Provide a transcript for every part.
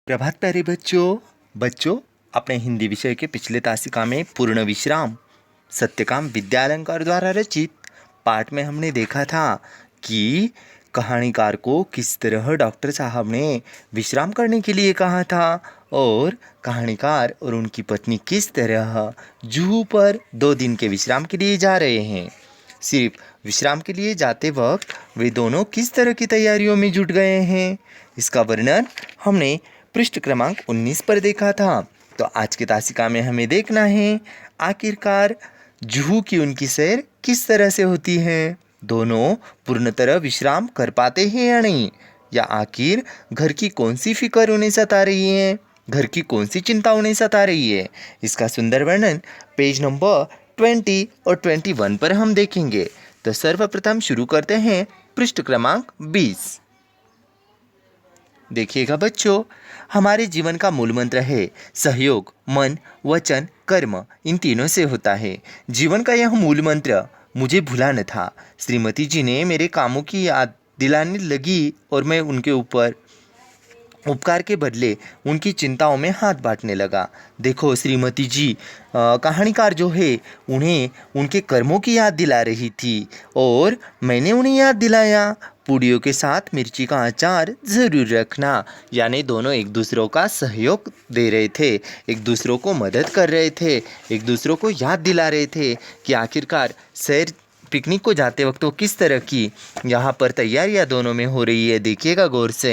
प्रभात प्यारे बच्चों अपने हिंदी विषय के पिछले तासिका में पूर्ण विश्राम सत्यकाम विद्यालंकार द्वारा रचित पाठ में हमने देखा था कि कहानीकार को किस तरह डॉक्टर साहब ने विश्राम करने के लिए कहा था और कहानीकार और उनकी पत्नी किस तरह जूहू पर 2 दिन के विश्राम के लिए जा रहे हैं। सिर्फ विश्राम के लिए जाते वक्त वे दोनों किस तरह की तैयारियों में जुट गए हैं, इसका वर्णन हमने पृष्ठ क्रमांक 19 पर देखा था। तो आज के तासिका में हमें देखना है आखिरकार जूहू की उनकी सैर किस तरह से होती है। दोनों पूर्ण तरह विश्राम कर पाते हैं या नहीं, या आखिर घर की कौन सी फिक्र उन्हें सता रही है, घर की कौन सी चिंता उन्हें सता रही है, इसका सुंदर वर्णन पेज नंबर 20 और 21 पर हम देखेंगे। तो सर्वप्रथम शुरू करते हैं पृष्ठ क्रमांक 20। देखिएगा बच्चों, हमारे जीवन का मूल मंत्र है सहयोग, मन, वचन, कर्म, इन तीनों से होता है। जीवन का यह मूल मंत्र मुझे भूला न था। श्रीमती जी ने मेरे कामों की याद दिलाने लगी और मैं उनके ऊपर उपकार के बदले उनकी चिंताओं में हाथ बांटने लगा। देखो श्रीमती जी कहानीकार जो है उन्हें उनके कर्मों की याद दिला रही थी और मैंने उन्हें याद दिलाया पूड़ियों के साथ मिर्ची का अचार ज़रूर रखना। यानी दोनों एक दूसरों का सहयोग दे रहे थे, एक दूसरों को मदद कर रहे थे, एक दूसरों को याद दिला रहे थे कि आखिरकार सैर पिकनिक को जाते वक्त वो किस तरह की यहाँ पर तैयारियाँ दोनों में हो रही है। देखिएगा गौर से।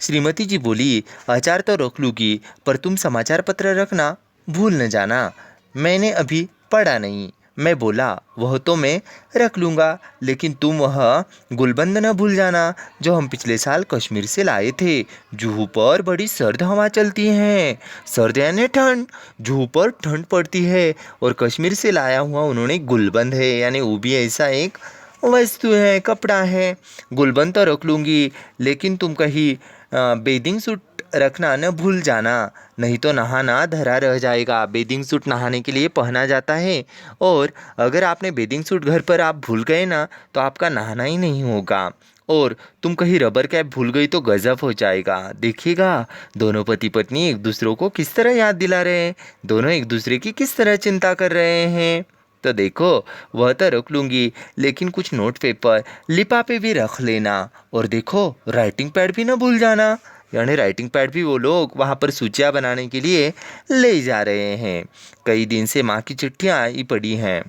श्रीमती जी बोली, अचार तो रख लूँगी पर तुम समाचार पत्र रखना भूल न जाना, मैंने अभी पढ़ा नहीं। मैं बोला, वह तो मैं रख लूँगा लेकिन तुम वह गुलबंद न भूल जाना जो हम पिछले साल कश्मीर से लाए थे। जूहू पर बड़ी सर्द हवा चलती हैं, सर्द यानी ठंड, जूहू पर ठंड पड़ती है और कश्मीर से लाया हुआ उन्होंने गुलबंद है, यानी वो भी ऐसा एक वस्तु है, कपड़ा है। गुलबंद तो रख लूँगी लेकिन तुम कहीं बेदिंग सूट रखना न भूल जाना, नहीं तो नहाना धरा रह जाएगा। बेदिंग सूट नहाने के लिए पहना जाता है और अगर आपने बेदिंग सूट घर पर आप भूल गए ना तो आपका नहाना ही नहीं होगा, और तुम कहीं रबर कैप भूल गई तो गजब हो जाएगा। देखिएगा दोनों पति पत्नी एक दूसरों को किस तरह याद दिला रहे हैं, दोनों एक दूसरे की किस तरह चिंता कर रहे हैं। तो देखो, वह तो रख लूँगी लेकिन कुछ नोट पेपर लिफाफे भी रख लेना, और देखो राइटिंग पैड भी ना भूल जाना। यानी राइटिंग पैड भी वो लोग वहाँ पर सूचियाँ बनाने के लिए ले जा रहे हैं। कई दिन से माँ की चिट्ठियाँ आई पड़ी हैं,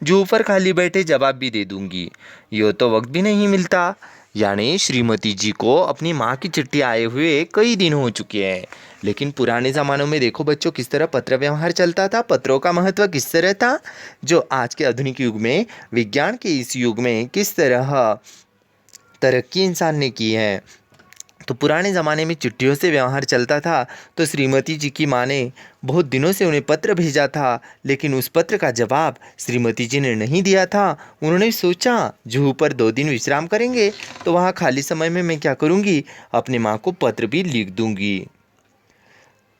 जो ऊपर खाली बैठे जवाब भी दे दूँगी, यो तो वक्त भी नहीं मिलता। यानी श्रीमती जी को अपनी माँ की चिट्ठी आए हुए कई दिन हो चुके हैं। लेकिन पुराने ज़मानों में देखो बच्चों किस तरह पत्र व्यवहार चलता था, पत्रों का महत्व किस तरह था, जो आज के आधुनिक युग में, विज्ञान के इस युग में किस तरह तरक्की इंसान ने की है। तो पुराने ज़माने में चिट्ठियों से व्यवहार चलता था। तो श्रीमती जी की माँ ने बहुत दिनों से उन्हें पत्र भेजा था, लेकिन उस पत्र का जवाब श्रीमती जी ने नहीं दिया था। उन्होंने सोचा जूहू पर 2 दिन विश्राम करेंगे तो वहाँ खाली समय में मैं क्या करूँगी, अपनी माँ को पत्र भी लिख दूँगी।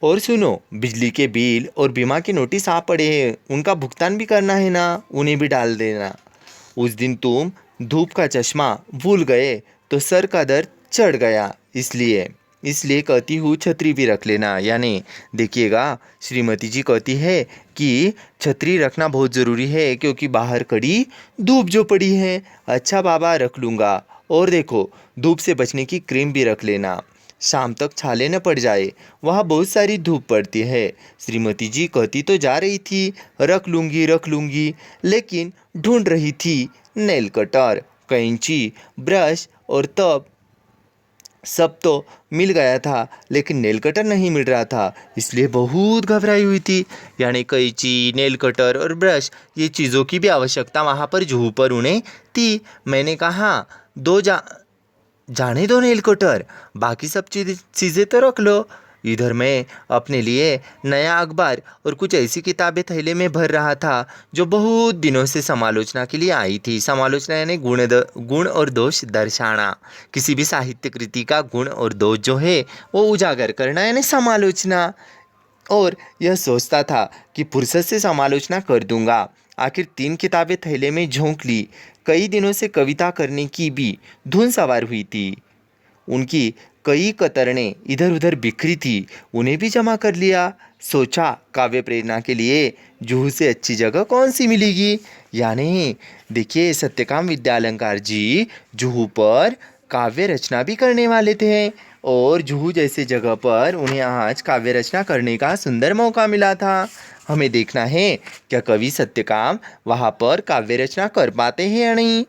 और सुनो, बिजली के बिल और बीमा के नोटिस आ पड़े हैं, उनका भुगतान भी करना है ना, उन्हें भी डाल देना। उस दिन तुम धूप का चश्मा भूल गए तो सर का दर्द चढ़ गया, इसलिए कहती हूँ छतरी भी रख लेना। यानी देखिएगा श्रीमती जी कहती है कि छतरी रखना बहुत ज़रूरी है क्योंकि बाहर कड़ी धूप जो पड़ी है। अच्छा बाबा रख लूँगा, और देखो धूप से बचने की क्रीम भी रख लेना, शाम तक छाले न पड़ जाए, वहाँ बहुत सारी धूप पड़ती है। श्रीमती जी कहती तो जा रही थी रख लूँगी, लेकिन ढूंढ रही थी नेल कटर, कैंची, ब्रश और तब सब तो मिल गया था लेकिन नेल कटर नहीं मिल रहा था, इसलिए बहुत घबराई हुई थी। यानी कैंची, नेल कटर और ब्रश, ये चीज़ों की भी आवश्यकता वहाँ पर जूहू पर उन्हें थी। मैंने कहा जाने दो नेल कटर, बाकी सब चीज़ें तो रख लो। इधर मैं अपने लिए नया अखबार और कुछ ऐसी किताबें थैले में भर रहा था जो बहुत दिनों से समालोचना के लिए आई थी। समालोचना यानी गुण और दोष दर्शाना, किसी भी साहित्य कृति का गुण और दोष जो है वो उजागर करना, यानी समालोचना। और यह सोचता था कि फुर्सत से समालोचना कर दूंगा। आखिर 3 किताबें थैले में झोंक ली। कई दिनों से कविता करने की भी धुन सवार हुई थी। उनकी कई कतरने इधर उधर बिखरी थी, उन्हें भी जमा कर लिया। सोचा काव्य प्रेरणा के लिए जूहू से अच्छी जगह कौन सी मिलेगी। यानी देखिए सत्यकाम विद्यालंकार जी जूहू पर काव्य रचना भी करने वाले थे और जूहू जैसे जगह पर उन्हें आज काव्य रचना करने का सुंदर मौका मिला था। हमें देखना है क्या कवि सत्यकाम वहाँ पर काव्य रचना कर पाते हैं या नहीं।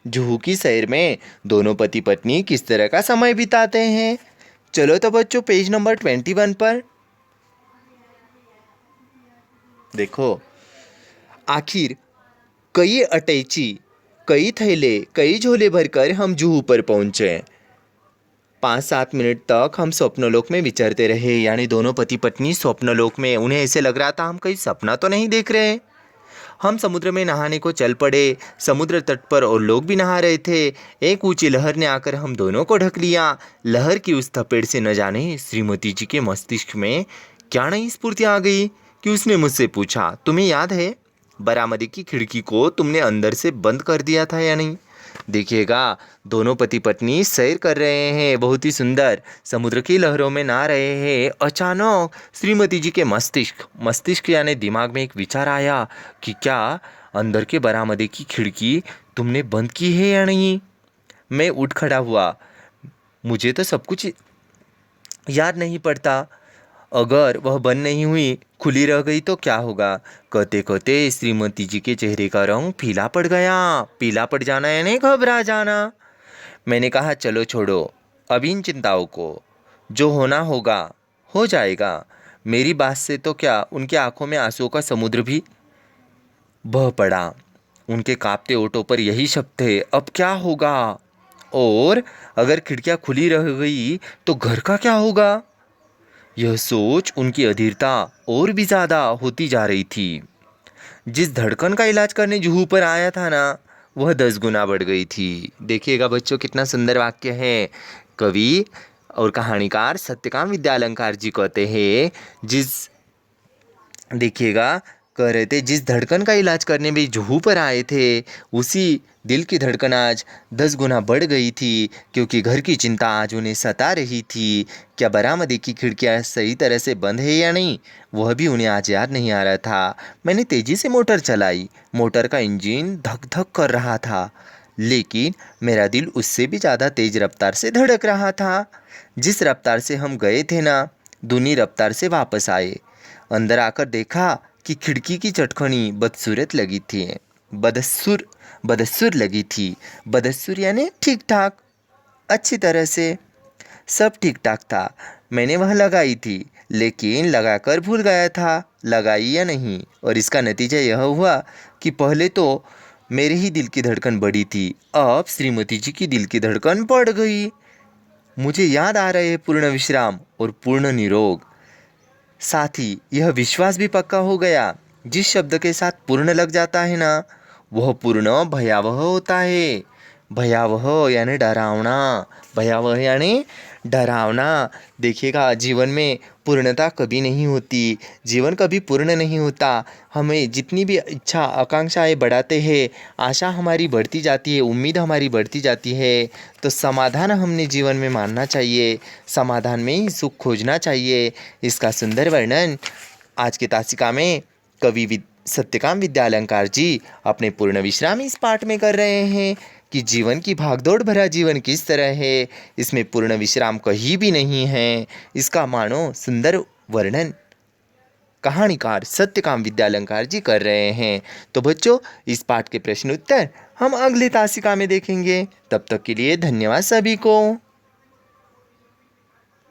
जूहू की सैर में दोनों पति पत्नी किस तरह का समय बिताते हैं। चलो तो बच्चों पेज नंबर 21 पर देखो। आखिर कई अटैची, कई थैले, कई झोले भरकर हम जूहू पर पहुंचे। 5-7 मिनट तक हम स्वप्नलोक में विचरते रहे। यानी दोनों पति पत्नी स्वप्नलोक में, उन्हें ऐसे लग रहा था हम कहीं सपना तो नहीं देख रहे। हम समुद्र में नहाने को चल पड़े। समुद्र तट पर और लोग भी नहा रहे थे। एक ऊंची लहर ने आकर हम दोनों को ढक लिया। लहर की उस थपेड़ से न जाने श्रीमती जी के मस्तिष्क में क्या नई स्फूर्ति आ गई कि उसने मुझसे पूछा, तुम्हें याद है बरामदे की खिड़की को तुमने अंदर से बंद कर दिया था या नहीं। देखिएगा दोनों पति पत्नी सैर कर रहे हैं, बहुत ही सुंदर समुद्र की लहरों में नहा रहे हैं। अचानक श्रीमती जी के मस्तिष्क यानी दिमाग में एक विचार आया कि क्या अंदर के बरामदे की खिड़की तुमने बंद की है या नहीं। मैं उठ खड़ा हुआ। मुझे तो सब कुछ याद नहीं पड़ता। अगर वह बंद नहीं हुई, खुली रह गई तो क्या होगा। कहते कहते श्रीमती जी के चेहरे का रंग पीला पड़ गया। पीला पड़ जाना यानी घबरा जाना। मैंने कहा चलो छोड़ो अब इन चिंताओं को, जो होना होगा हो जाएगा। मेरी बात से तो क्या उनकी आंखों में आंसुओं का समुद्र भी बह पड़ा। उनके कांपते ओठों पर यही शब्द थे, अब क्या होगा। और अगर खिड़कियां खुली रह गई तो घर का क्या होगा। यह सोच उनकी अधीरता और भी ज़्यादा होती जा रही थी। जिस धड़कन का इलाज करने जूहू पर आया था ना, वह 10 गुना बढ़ गई थी। देखिएगा बच्चों कितना सुंदर वाक्य है। कवि और कहानीकार सत्यकाम विद्यालंकार जी कहते हैं देखिएगा कह रहे थे जिस धड़कन का इलाज करने भी जूहू पर आए थे, उसी दिल की धड़कन आज 10 गुना बढ़ गई थी, क्योंकि घर की चिंता आज उन्हें सता रही थी। क्या बरामदे की खिड़कियां सही तरह से बंद है या नहीं, वह भी उन्हें आज याद नहीं आ रहा था। मैंने तेज़ी से मोटर चलाई। मोटर का इंजन धक धक कर रहा था, लेकिन मेरा दिल उससे भी ज़्यादा तेज़ रफ्तार से धड़क रहा था। जिस रफ्तार से हम गए थे ना, दूनी रफ्तार से वापस आए। अंदर आकर देखा कि खिड़की की चटखनी बदसूरत लगी थी। बदस्सूर लगी थी। बदस्सूर यानी ठीक ठाक, अच्छी तरह से सब ठीक ठाक था। मैंने वह लगाई थी, लेकिन लगाकर भूल गया था लगाई या नहीं। और इसका नतीजा यह हुआ कि पहले तो मेरे ही दिल की धड़कन बढ़ी थी, अब श्रीमती जी की दिल की धड़कन बढ़ गई। मुझे याद आ रहे पूर्ण विश्राम और पूर्ण निरोग। साथ ही यह विश्वास भी पक्का हो गया, जिस शब्द के साथ पूर्ण लग जाता है ना, वह पूर्ण भयावह होता है। भयावह यानी डरावना, भयावह यानी डरावना। देखिएगा जीवन में पूर्णता कभी नहीं होती, जीवन कभी पूर्ण नहीं होता। हमें जितनी भी इच्छा आकांक्षाएं बढ़ाते हैं, आशा हमारी बढ़ती जाती है, उम्मीद हमारी बढ़ती जाती है, तो समाधान हमने जीवन में मानना चाहिए, समाधान में ही सुख खोजना चाहिए। इसका सुंदर वर्णन आज के तासिका में कवि सत्यकाम विद्यालंकार जी अपने पूर्ण विश्राम इस पाठ में कर रहे हैं कि जीवन की भागदौड़ भरा जीवन किस तरह है, इसमें पूर्ण विश्राम कहीं भी नहीं है। इसका मानो सुंदर वर्णन कहानीकार सत्यकाम विद्यालंकार जी कर रहे हैं। तो बच्चों इस पाठ के प्रश्न उत्तर हम अगले तासिका में देखेंगे। तब तक के लिए धन्यवाद सभी को।